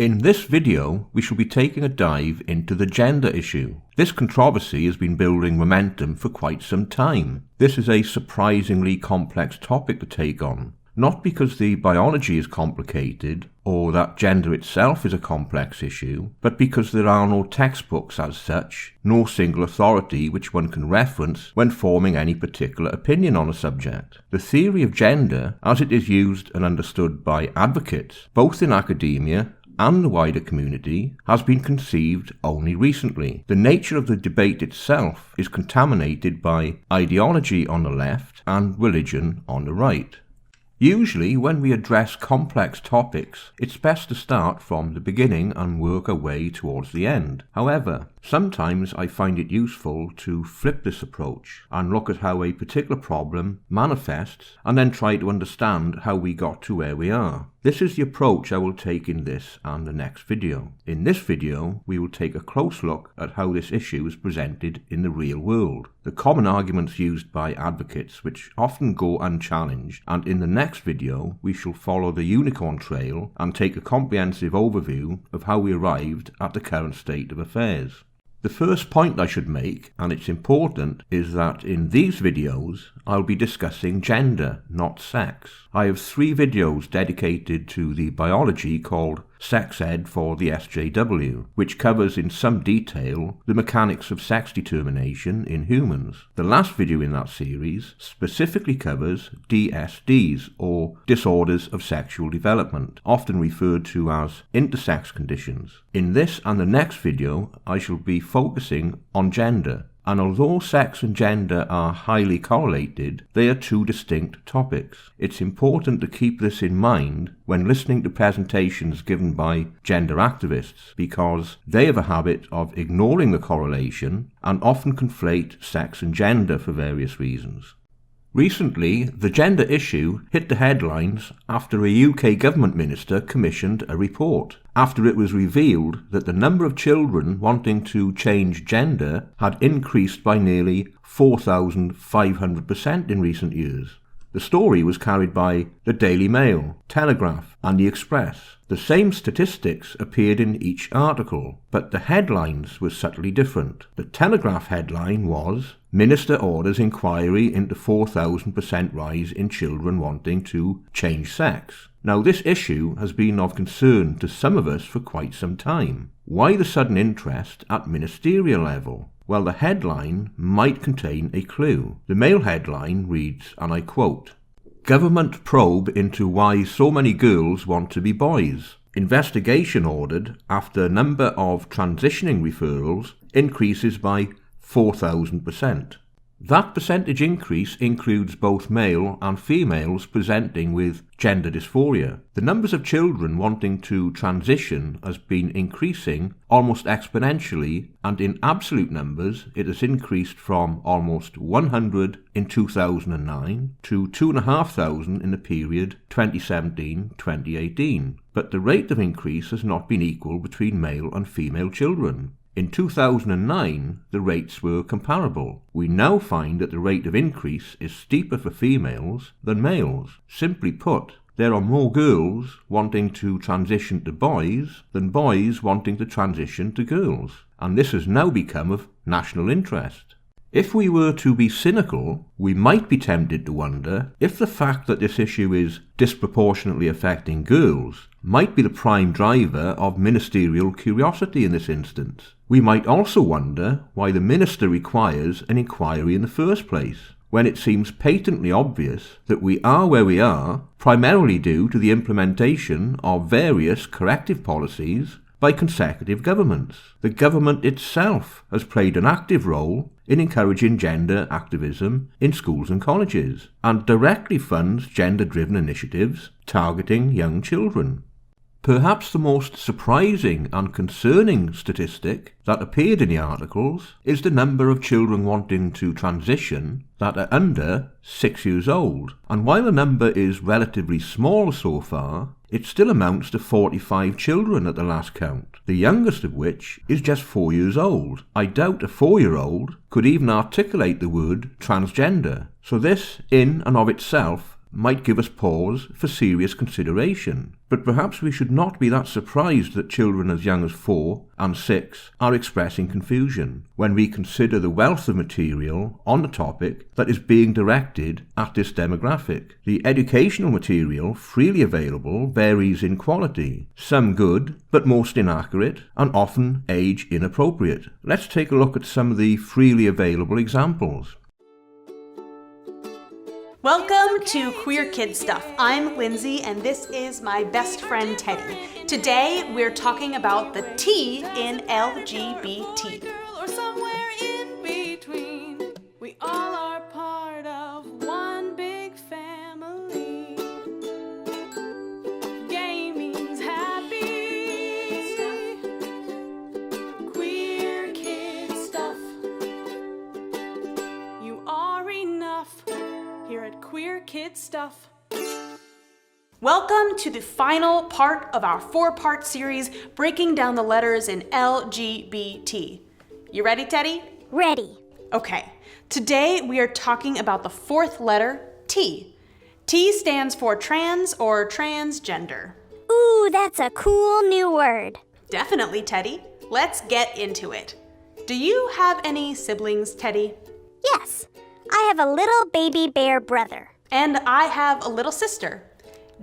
In this video, we shall be taking a dive into the gender issue. This controversy has been building momentum for quite some time. This is a surprisingly complex topic to take on, not because the biology is complicated or that gender itself is a complex issue, but because there are no textbooks as such, no single authority which one can reference when forming any particular opinion on a subject. The theory of gender, as it is used and understood by advocates, both in academia and the wider community, has been conceived only recently. The nature of the debate itself is contaminated by ideology on the left and religion on the right. Usually, when we address complex topics, it's best to start from the beginning and work our way towards the end. However, sometimes I find it useful to flip this approach and look at how a particular problem manifests and then try to understand how we got to where we are. This is the approach I will take in this and the next video. In this video, we will take a close look at how this issue is presented in the real world, the common arguments used by advocates which often go unchallenged, and in the next video we shall follow the unicorn trail and take a comprehensive overview of how we arrived at the current state of affairs. The first point I should make, and it's important, is that in these videos I'll be discussing gender, not sex. I have 3 videos dedicated to the biology called Sex Ed for the SJW, which covers in some detail the mechanics of sex determination in humans. The last video in that series specifically covers DSDs, or disorders of sexual development, often referred to as intersex conditions. In this and the next video I shall be focusing on gender. And although sex and gender are highly correlated, they are 2 distinct topics. It's important to keep this in mind when listening to presentations given by gender activists, because they have a habit of ignoring the correlation and often conflate sex and gender for various reasons. Recently, the gender issue hit the headlines after a UK government minister commissioned a report, after it was revealed that the number of children wanting to change gender had increased by nearly 4,500% in recent years. The story was carried by the Daily Mail, Telegraph and the Express. The same statistics appeared in each article, but the headlines were subtly different. The Telegraph headline was, "Minister orders inquiry into 4,000% rise in children wanting to change sex." Now, this issue has been of concern to some of us for quite some time. Why the sudden interest at ministerial level? Well, the headline might contain a clue. The Mail headline reads, and I quote, "Government probe into why so many girls want to be boys. Investigation ordered after number of transitioning referrals increases by 4,000%. That percentage increase includes both male and females presenting with gender dysphoria. The numbers of children wanting to transition has been increasing almost exponentially, and in absolute numbers it has increased from almost 100 in 2009 to 2,500 in the period 2017-2018. But the rate of increase has not been equal between male and female children. In 2009, the rates were comparable. We now find that the rate of increase is steeper for females than males. Simply put, there are more girls wanting to transition to boys than boys wanting to transition to girls, and this has now become of national interest. If we were to be cynical, we might be tempted to wonder if the fact that this issue is disproportionately affecting girls might be the prime driver of ministerial curiosity in this instance. We might also wonder why the minister requires an inquiry in the first place, when it seems patently obvious that we are where we are primarily due to the implementation of various corrective policies by consecutive governments. The government itself has played an active role in encouraging gender activism in schools and colleges, and directly funds gender-driven initiatives targeting young children. Perhaps the most surprising and concerning statistic that appeared in the articles is the number of children wanting to transition that are under 6 years old. And while the number is relatively small so far, it still amounts to 45 children at the last count, the youngest of which is just 4 years old. I doubt a 4-year-old could even articulate the word transgender. So this, in and of itself, might give us pause for serious consideration. But perhaps we should not be that surprised that children as young as 4 and 6 are expressing confusion when we consider the wealth of material on the topic that is being directed at this demographic. The educational material freely available varies in quality, some good, but most inaccurate, and often age inappropriate. Let's take a look at some of the freely available examples. Welcome to Queer Kid Stuff. I'm Lindsay and this is my best friend Teddy. Today we're talking about the T in LGBT. Or somewhere in between. We all are part of one big family. Gaming's happy. Queer Kid Stuff. You are enough. Here at Queer Kid Stuff. Welcome to the final part of our 4-part series breaking down the letters in LGBT. You ready, Teddy? Ready. Okay, today we are talking about the 4th letter, T. T stands for trans or transgender. Ooh, that's a cool new word. Definitely, Teddy. Let's get into it. Do you have any siblings, Teddy? Yes, I have a little baby bear brother. And I have a little sister.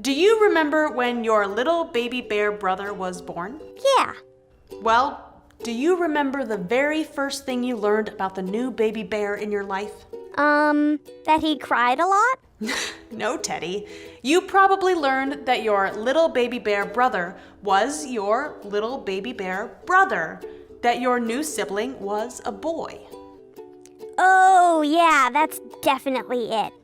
Do you remember when your little baby bear brother was born? Yeah. Well, do you remember the very first thing you learned about the new baby bear in your life? That he cried a lot? No, Teddy. You probably learned that your little baby bear brother was your little baby bear brother, that your new sibling was a boy. Oh, yeah, that's definitely it.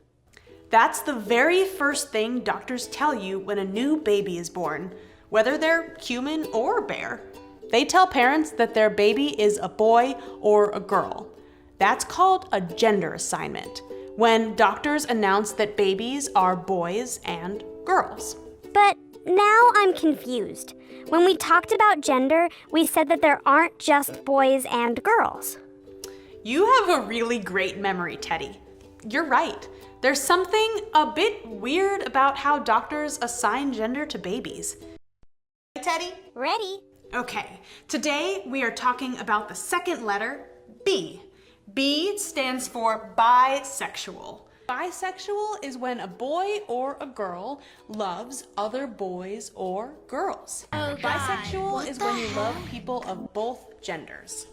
That's the very first thing doctors tell you when a new baby is born, whether they're human or bear. They tell parents that their baby is a boy or a girl. That's called a gender assignment, when doctors announce that babies are boys and girls. But now I'm confused. When we talked about gender, we said that there aren't just boys and girls. You have a really great memory, Teddy. You're right. There's something a bit weird about how doctors assign gender to babies. Teddy? Ready. Okay, today we are talking about the 2nd letter, B. B stands for bisexual. Bisexual is when a boy or a girl loves other boys or girls. Bisexual is when you love people of both genders.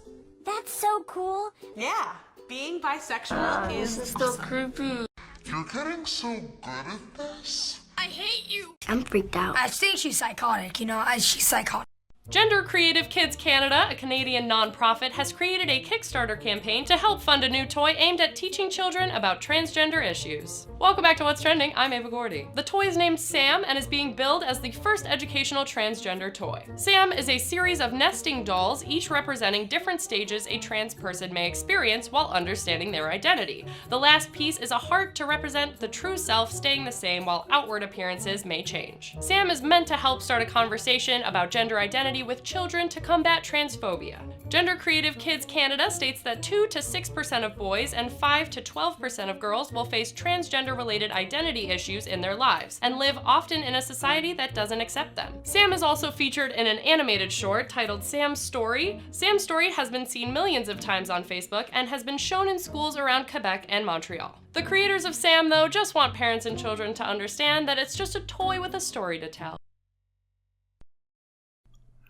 That's so cool. Yeah, being bisexual is awesome. Creepy. You're getting so good at this. I hate you. I'm freaked out. I think she's psychotic, she's psychotic. Gender Creative Kids Canada, a Canadian nonprofit, has created a Kickstarter campaign to help fund a new toy aimed at teaching children about transgender issues. Welcome back to What's Trending, I'm Ava Gordy. The toy is named Sam and is being billed as the first educational transgender toy. Sam is a series of nesting dolls, each representing different stages a trans person may experience while understanding their identity. The last piece is a heart to represent the true self staying the same while outward appearances may change. Sam is meant to help start a conversation about gender identity with children to combat transphobia. Gender Creative Kids Canada states that 2 to 6% of boys and 5 to 12% of girls will face transgender-related identity issues in their lives and live often in a society that doesn't accept them. Sam is also featured in an animated short titled Sam's Story. Sam's Story has been seen millions of times on Facebook and has been shown in schools around Quebec and Montreal. The creators of Sam, though, just want parents and children to understand that it's just a toy with a story to tell.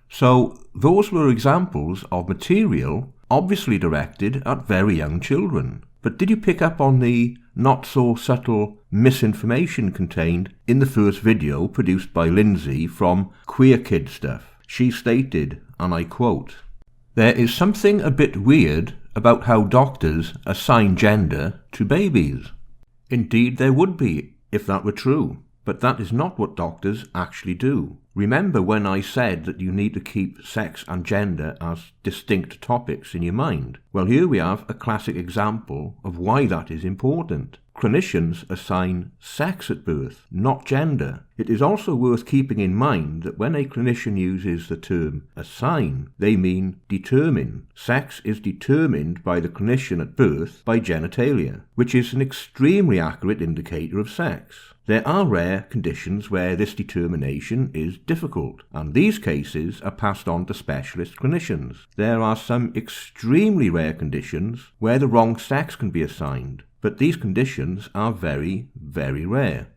So, those were examples of material obviously directed at very young children. But did you pick up on the not-so-subtle misinformation contained in the first video produced by Lindsay from Queer Kid Stuff? She stated, and I quote, "There is something a bit weird about how doctors assign gender to babies." Indeed there would be, if that were true. But that is not what doctors actually do. Remember when I said that you need to keep sex and gender as distinct topics in your mind? Well, here we have a classic example of why that is important. Clinicians assign sex at birth, not gender. It is also worth keeping in mind that when a clinician uses the term assign, they mean determine. Sex is determined by the clinician at birth by genitalia, which is an extremely accurate indicator of sex. There are rare conditions where this determination is difficult, and these cases are passed on to specialist clinicians. There are some extremely rare conditions where the wrong sex can be assigned, but these conditions are very, very rare.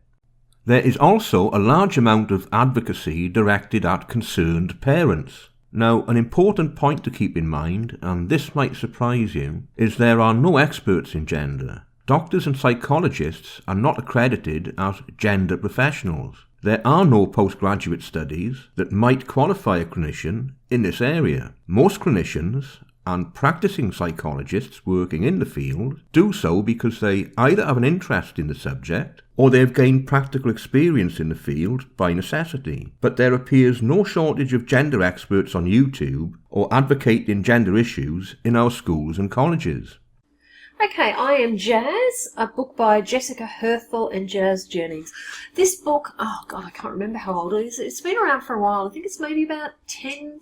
There is also a large amount of advocacy directed at concerned parents. Now, an important point to keep in mind, and this might surprise you, is there are no experts in gender. Doctors and psychologists are not accredited as gender professionals. There are no postgraduate studies that might qualify a clinician in this area. Most clinicians and practicing psychologists working in the field do so because they either have an interest in the subject or they have gained practical experience in the field by necessity. But there appears no shortage of gender experts on YouTube or advocating gender issues in our schools and colleges. Okay, I Am Jazz, a book by Jessica Herthel and Jazz Jennings. This book, oh God, I can't remember how old it is. It's been around for a while. I think it's maybe about 10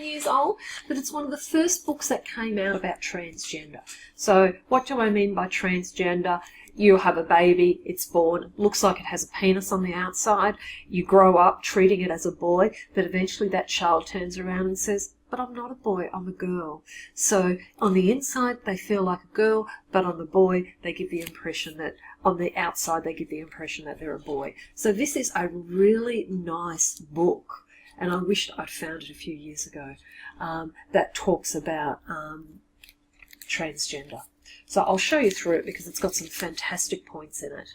years old, but it's one of the first books that came out about transgender. So what do I mean by transgender? You have a baby, it's born, looks like it has a penis on the outside, you grow up treating it as a boy, but eventually that child turns around and says, but I'm not a boy, I'm a girl. So on the inside they feel like a girl, but on the boy they give the impression that, on the outside they give the impression that they're a boy. So this is a really nice book, and I wish I'd found it a few years ago, that talks about transgender. So I'll show you through it because it's got some fantastic points in it.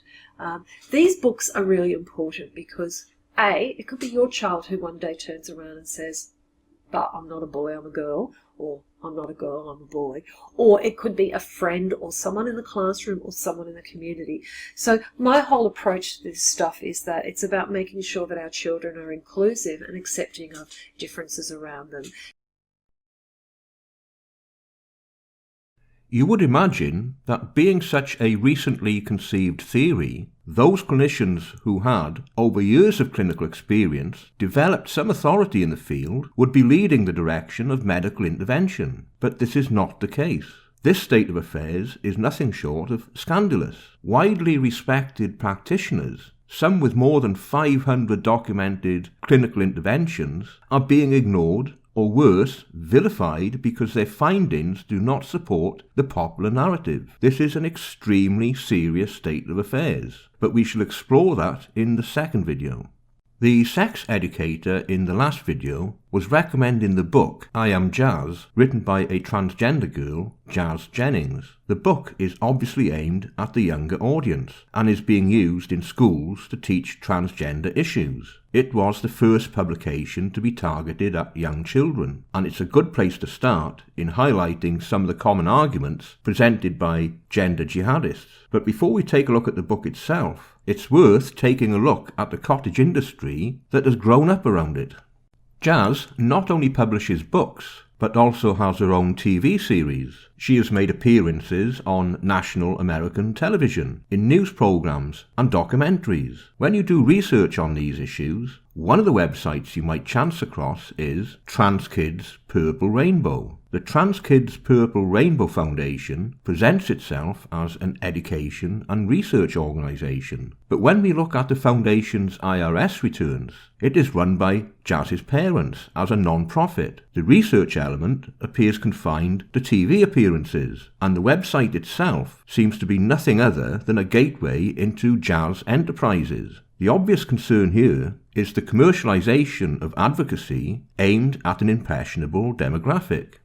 These books are really important because A, it could be your child who one day turns around and says, but I'm not a boy, I'm a girl, or I'm not a girl, I'm a boy. Or it could be a friend or someone in the classroom or someone in the community. So my whole approach to this stuff is that it's about making sure that our children are inclusive and accepting of differences around them. You would imagine that being such a recently conceived theory, those clinicians who had, over years of clinical experience, developed some authority in the field would be leading the direction of medical intervention. But this is not the case. This state of affairs is nothing short of scandalous. Widely respected practitioners, some with more than 500 documented clinical interventions, are being ignored, or worse, vilified because their findings do not support the popular narrative. This is an extremely serious state of affairs, but we shall explore that in the second video. The sex educator in the last video was recommending the book I Am Jazz, written by a transgender girl, Jazz Jennings. The book is obviously aimed at the younger audience and is being used in schools to teach transgender issues. It was the first publication to be targeted at young children, and it's a good place to start in highlighting some of the common arguments presented by gender jihadists. But before we take a look at the book itself, it's worth taking a look at the cottage industry that has grown up around it. Jazz not only publishes books, but also has her own TV series. She has made appearances on national American television, in news programs and documentaries. When you do research on these issues, one of the websites you might chance across is Trans Kids Purple Rainbow. The Trans Kids Purple Rainbow Foundation presents itself as an education and research organisation. But when we look at the foundation's IRS returns, it is run by Jazz's parents as a non-profit. The research element appears confined to TV appearances, and the website itself seems to be nothing other than a gateway into Jazz enterprises. The obvious concern here is the commercialisation of advocacy aimed at an impressionable demographic.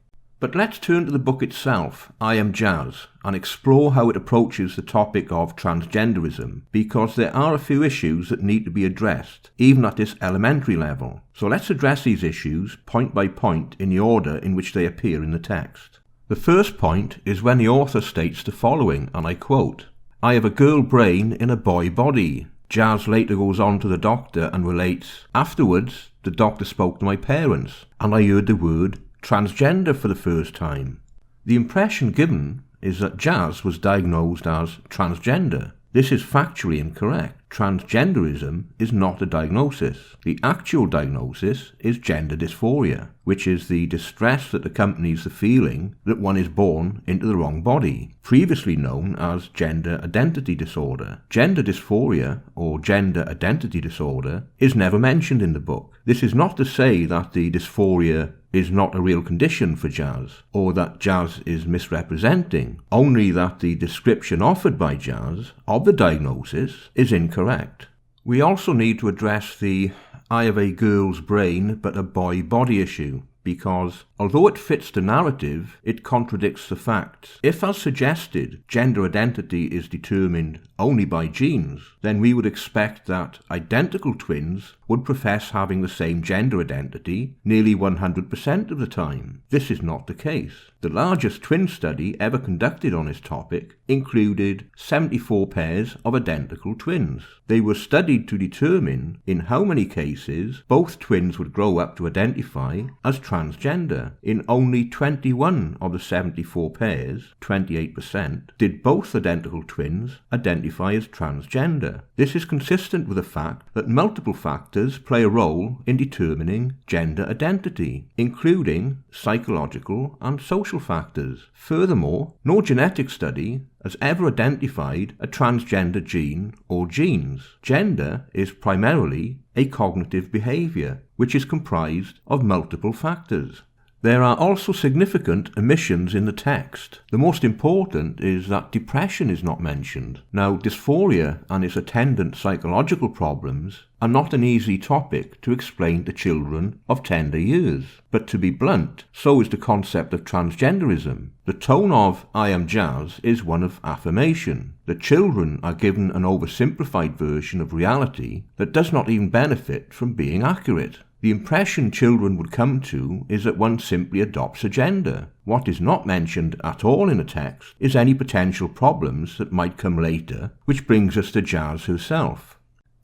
But let's turn to the book itself, I Am Jazz, and explore how it approaches the topic of transgenderism, because there are a few issues that need to be addressed, even at this elementary level. So let's address these issues point by point in the order in which they appear in the text. The first point is when the author states the following, and I quote, "I have a girl brain in a boy body." Jazz later goes on to the doctor and relates, "Afterwards, the doctor spoke to my parents, and I heard the word transgender for the first time." The impression given is that Jazz was diagnosed as transgender. This is factually incorrect. Transgenderism is not a diagnosis. The actual diagnosis is gender dysphoria, which is the distress that accompanies the feeling that one is born into the wrong body, previously known as gender identity disorder. Gender dysphoria, or gender identity disorder, is never mentioned in the book. This is not to say that the dysphoria is not a real condition for Jazz, or that Jazz is misrepresenting, only that the description offered by Jazz of the diagnosis is incorrect. We also need to address the "I have a girl's brain but a boy body" issue, because although it fits the narrative, it contradicts the facts. If, as suggested, gender identity is determined only by genes, then we would expect that identical twins would profess having the same gender identity nearly 100% of the time. This is not the case. The largest twin study ever conducted on this topic included 74 pairs of identical twins. They were studied to determine in how many cases both twins would grow up to identify as transgender. In only 21 of the 74 pairs, 28%, did both identical twins identify as transgender. This is consistent with the fact that multiple factors play a role in determining gender identity, including psychological and social factors. Furthermore, no genetic study has ever identified a transgender gene or genes. Gender is primarily a cognitive behavior, which is comprised of multiple factors. There are also significant omissions in the text. The most important is that depression is not mentioned. Now, dysphoria and its attendant psychological problems are not an easy topic to explain to children of tender years. But to be blunt, so is the concept of transgenderism. The tone of "I am Jazz" is one of affirmation. The children are given an oversimplified version of reality that does not even benefit from being accurate. The impression children would come to is that one simply adopts a gender. What is not mentioned at all in the text is any potential problems that might come later, which brings us to Jazz herself.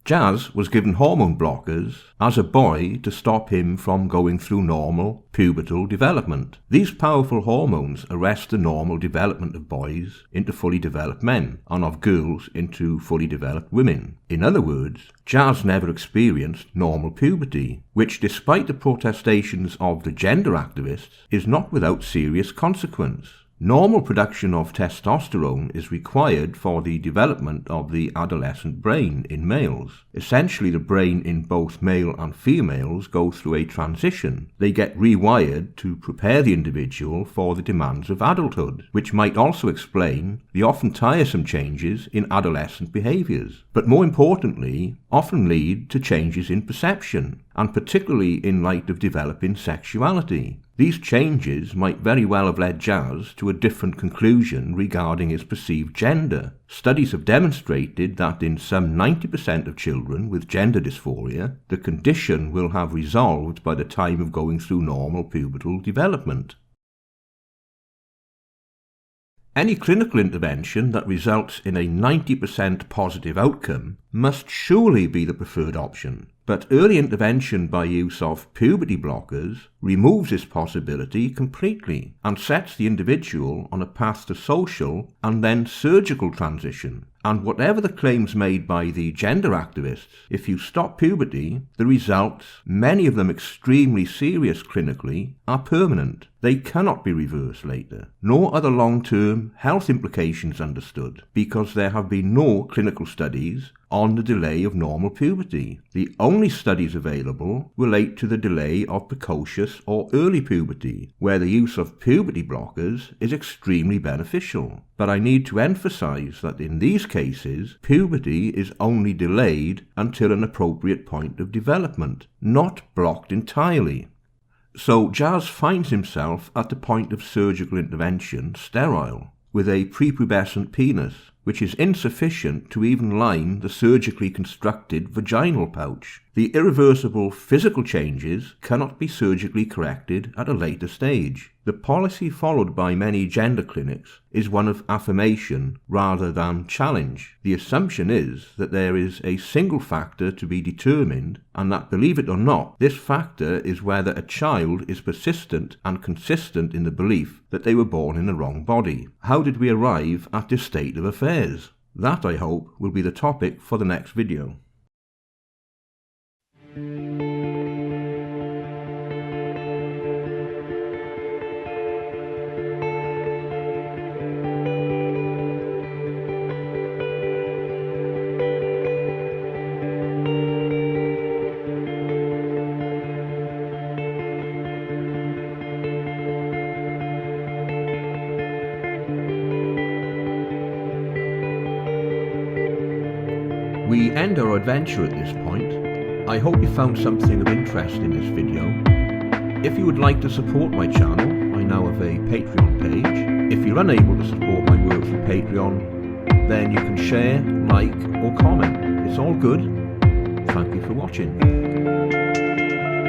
Jazz was given hormone blockers as a boy to stop him from going through normal pubertal development. These powerful hormones arrest the normal development of boys into fully developed men and of girls into fully developed women. In other words, Jazz never experienced normal puberty, which, despite the protestations of the gender activists, is not without serious consequence. Normal production of testosterone is required for the development of the adolescent brain in males. Essentially, the brain in both male and females go through a transition. They get rewired to prepare the individual for the demands of adulthood, which might also explain the often tiresome changes in adolescent behaviors, but more importantly, often lead to changes in perception, and particularly in light of developing sexuality. These changes might very well have led Jazz to a different conclusion regarding his perceived gender. Studies have demonstrated that in some 90% of children with gender dysphoria, the condition will have resolved by the time of going through normal pubertal development. Any clinical intervention that results in a 90% positive outcome must surely be the preferred option. But early intervention by use of puberty blockers removes this possibility completely and sets the individual on a path to social and then surgical transition. And whatever the claims made by the gender activists, if you stop puberty, the results, many of them extremely serious clinically, are permanent. They cannot be reversed later. No other long-term health implications understood, because there have been no clinical studies on the delay of normal puberty. The only studies available relate to the delay of precocious or early puberty, where the use of puberty blockers is extremely beneficial. But I need to emphasize that in these cases, puberty is only delayed until an appropriate point of development, not blocked entirely. So Jazz finds himself at the point of surgical intervention sterile, with a prepubescent penis, which is insufficient to even line the surgically constructed vaginal pouch. The irreversible physical changes cannot be surgically corrected at a later stage. The policy followed by many gender clinics is one of affirmation rather than challenge. The assumption is that there is a single factor to be determined, and that, believe it or not, this factor is whether a child is persistent and consistent in the belief that they were born in the wrong body. How did we arrive at this state of affairs? That, I hope, will be the topic for the next video. We end our adventure at this point. I hope you found something of interest in this video. If you would like to support my channel, I now have a Patreon page. If you're unable to support my work through Patreon, then you can share, like, or comment. It's all good. Thank you for watching.